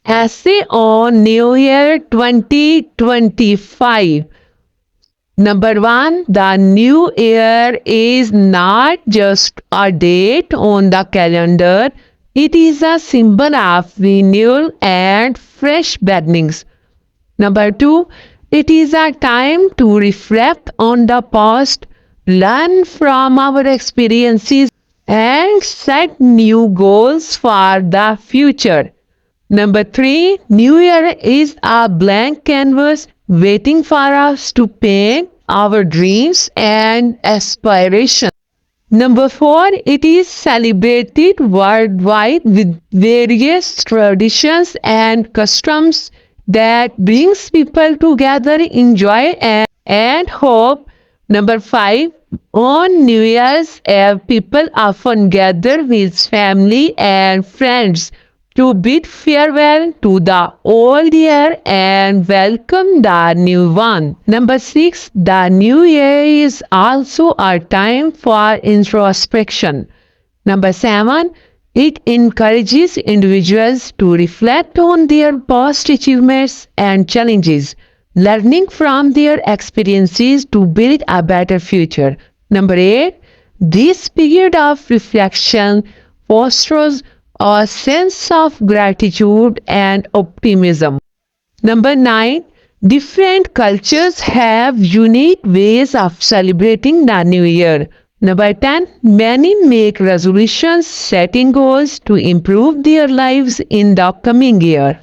Essay on New Year 2025. Number one, the new year is not just a date on the calendar. It is a symbol of renewal and fresh beginnings. Number two, it is a time to reflect on the past, learn from our experiences, and set new goals for the future. Number three, New Year is a blank canvas waiting for us to paint our dreams and aspirations. Number four, it is celebrated worldwide with various traditions and customs that brings people together in joy and hope. Number five, on New Year's Eve, people often gather with family and friends to bid farewell to the old year and welcome the new one. Number six, the new year is also a time for introspection. Number seven, it encourages individuals to reflect on their past achievements and challenges, learning from their experiences to build a better future. Number eight, this period of reflection fosters a sense of gratitude and optimism. Number nine, different cultures have unique ways of celebrating the new year. Number 10, many make resolutions setting goals to improve their lives in the coming year.